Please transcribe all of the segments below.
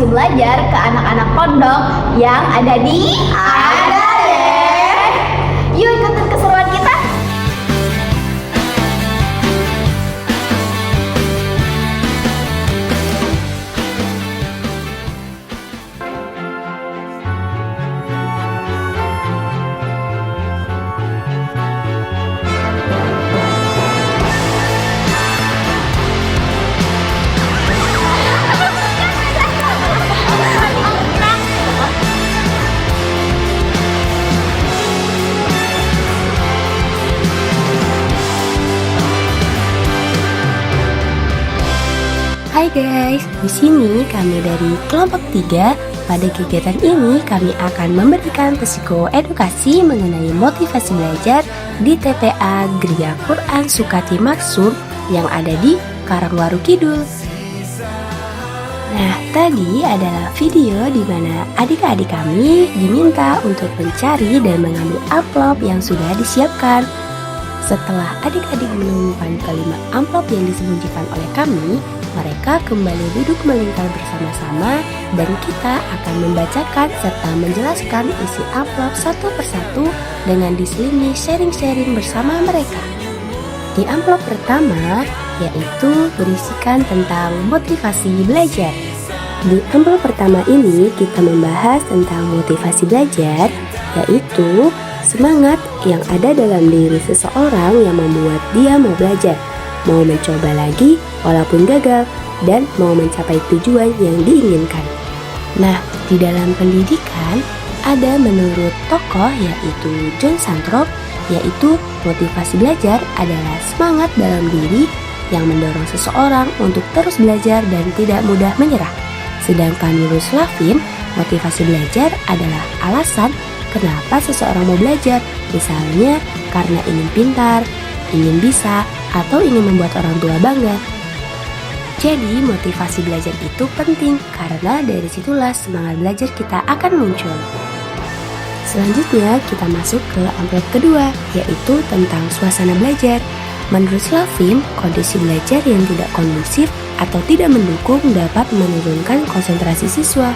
motivasi belajar ke anak-anak pondok yang ada di Ada deh. Yuk ikutin keseruan kita. Hai guys, di sini kami dari kelompok 3. Pada kegiatan ini kami akan memberikan psikoedukasi mengenai motivasi belajar di TPA Gria Quran Sukati Maksum yang ada di Karangwaru Kidul. Nah, tadi adalah video di mana adik-adik kami diminta untuk mencari dan mengambil amplop yang sudah disiapkan. Setelah adik-adik menemukan kelima amplop yang disembunyikan oleh kami, mereka kembali duduk melingkar bersama-sama dan kita akan membacakan serta menjelaskan isi amplop satu persatu dengan diselingi sharing-sharing bersama mereka. Di amplop pertama yaitu berisikan tentang motivasi belajar. Di amplop pertama ini kita membahas tentang motivasi belajar, yaitu semangat yang ada dalam diri seseorang yang membuat dia mau belajar, mau mencoba lagi walaupun gagal, dan mau mencapai tujuan yang diinginkan. Nah, di dalam pendidikan ada menurut tokoh yaitu John Santrop, yaitu motivasi belajar adalah semangat dalam diri yang mendorong seseorang untuk terus belajar dan tidak mudah menyerah. Sedangkan menurut Slavin, motivasi belajar adalah alasan kenapa seseorang mau belajar, misalnya karena ingin pintar, ingin bisa, atau ingin membuat orang tua bangga. Jadi motivasi belajar itu penting karena dari situlah semangat belajar kita akan muncul. Selanjutnya kita masuk ke amplop kedua, yaitu tentang suasana belajar. Menurut Slavin, kondisi belajar yang tidak kondusif atau tidak mendukung dapat menurunkan konsentrasi siswa.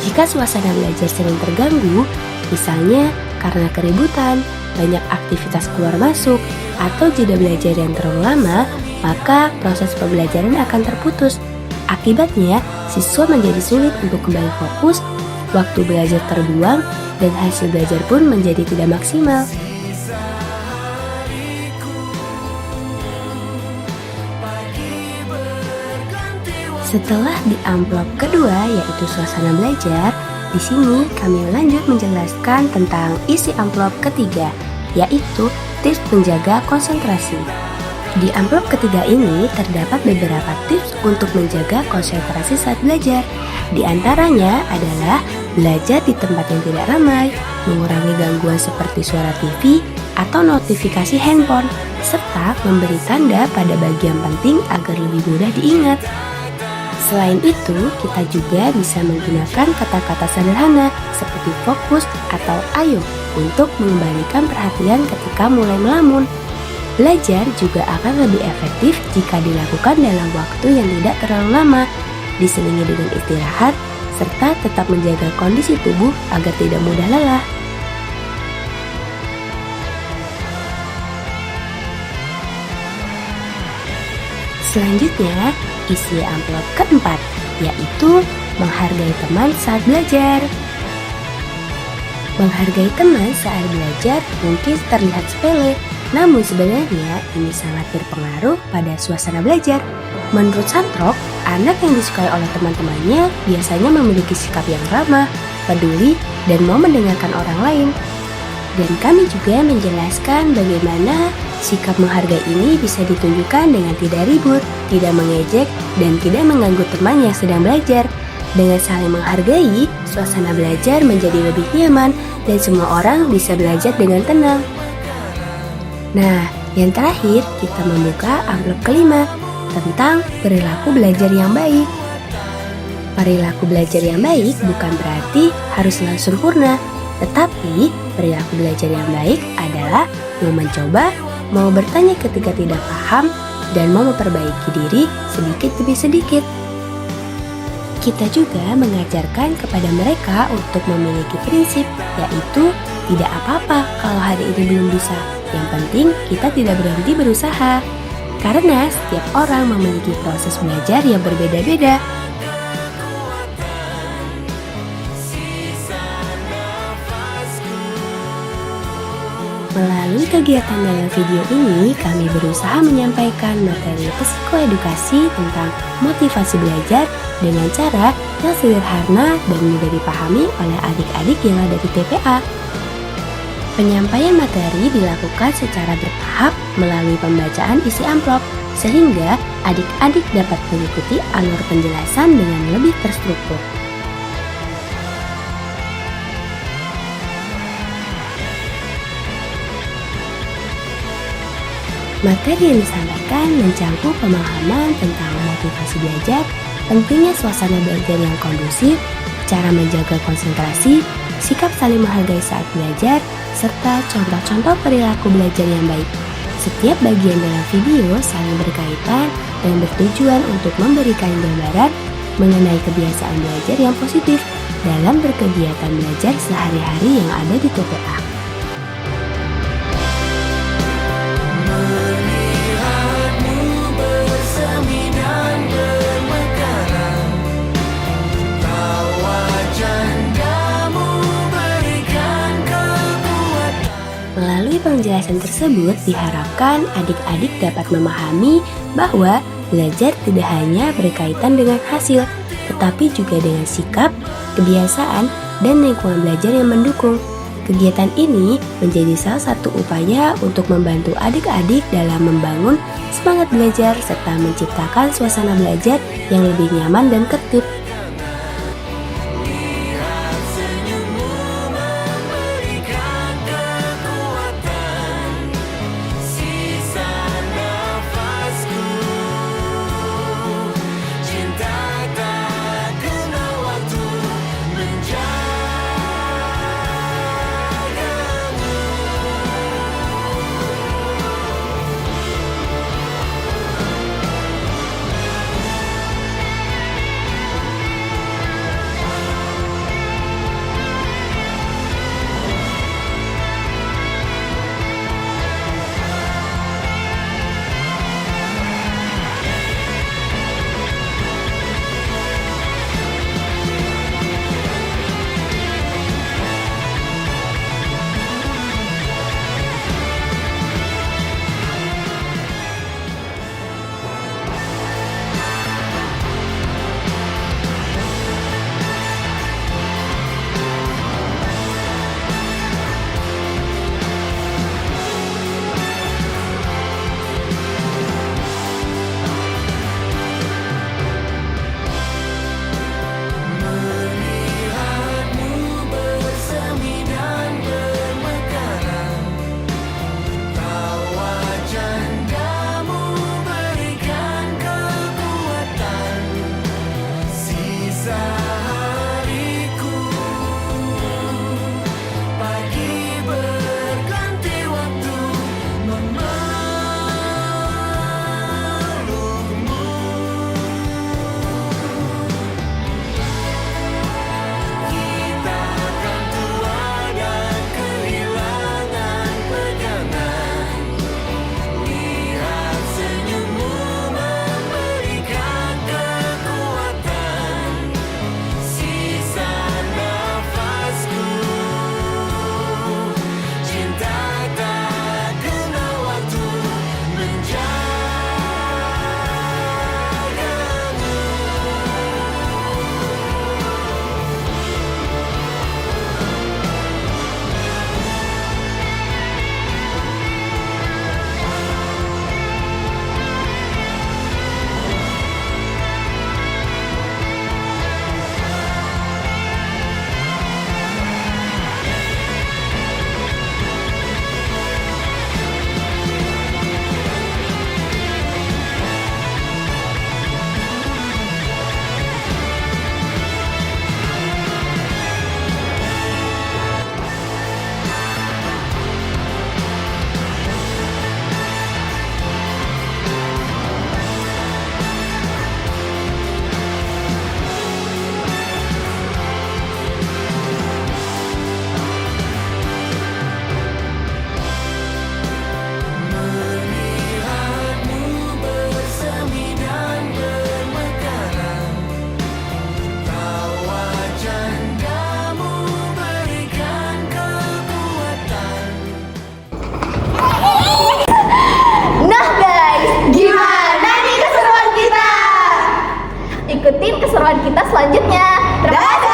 Jika suasana belajar sering terganggu, misalnya karena keributan, banyak aktivitas keluar masuk, atau jeda belajar yang terlalu lama, maka proses pembelajaran akan terputus. Akibatnya, siswa menjadi sulit untuk kembali fokus, waktu belajar terbuang, dan hasil belajar pun menjadi tidak maksimal. Setelah di amplop kedua yaitu suasana belajar, di sini kami lanjut menjelaskan tentang isi amplop ketiga, yaitu tips menjaga konsentrasi. Di amplop ketiga ini terdapat beberapa tips untuk menjaga konsentrasi saat belajar. Di antaranya adalah belajar di tempat yang tidak ramai, mengurangi gangguan seperti suara TV atau notifikasi handphone, serta memberi tanda pada bagian penting agar lebih mudah diingat. Selain itu, kita juga bisa menggunakan kata-kata sederhana seperti fokus atau ayo untuk mengembalikan perhatian ketika mulai melamun. Belajar juga akan lebih efektif jika dilakukan dalam waktu yang tidak terlalu lama, diselingi dengan istirahat, serta tetap menjaga kondisi tubuh agar tidak mudah lelah. Selanjutnya, isi amplop keempat, yaitu menghargai teman saat belajar. Menghargai teman saat belajar mungkin terlihat sepele, namun sebenarnya ini sangat berpengaruh pada suasana belajar. Menurut Santrop, anak yang disukai oleh teman-temannya biasanya memiliki sikap yang ramah, peduli, dan mau mendengarkan orang lain. Dan kami juga menjelaskan bagaimana sikap menghargai ini bisa ditunjukkan dengan tidak ribut, tidak mengejek, dan tidak mengganggu teman yang sedang belajar. Dengan saling menghargai, suasana belajar menjadi lebih nyaman dan semua orang bisa belajar dengan tenang. Nah, yang terakhir kita membuka amplop kelima tentang perilaku belajar yang baik. Perilaku belajar yang baik bukan berarti harus langsung sempurna, tetapi perilaku belajar yang baik adalah mau mencoba, mau bertanya ketika tidak paham, dan mau memperbaiki diri sedikit demi sedikit. Kita juga mengajarkan kepada mereka untuk memiliki prinsip, yaitu tidak apa-apa kalau hari ini belum bisa. Yang penting kita tidak berhenti berusaha. Karena setiap orang memiliki proses belajar yang berbeda-beda. Melalui kegiatan dalam video ini, kami berusaha menyampaikan materi psikoedukasi tentang motivasi belajar dengan cara yang sederhana dan mudah dipahami oleh adik-adik yang ada di TPA. Penyampaian materi dilakukan secara bertahap melalui pembacaan isi amplop, sehingga adik-adik dapat mengikuti alur penjelasan dengan lebih terstruktur. Materi yang disampaikan mencakup pemahaman tentang motivasi belajar, pentingnya suasana belajar yang kondusif, cara menjaga konsentrasi, sikap saling menghargai saat belajar, serta contoh-contoh perilaku belajar yang baik. Setiap bagian dalam video saling berkaitan dan bertujuan untuk memberikan gambaran mengenai kebiasaan belajar yang positif dalam berkegiatan belajar sehari-hari yang ada di TPA. Melalui penjelasan tersebut diharapkan adik-adik dapat memahami bahwa belajar tidak hanya berkaitan dengan hasil, tetapi juga dengan sikap, kebiasaan, dan lingkungan belajar yang mendukung. Kegiatan ini menjadi salah satu upaya untuk membantu adik-adik dalam membangun semangat belajar serta menciptakan suasana belajar yang lebih nyaman dan tertib. keseruan kita selanjutnya. Terima kasih.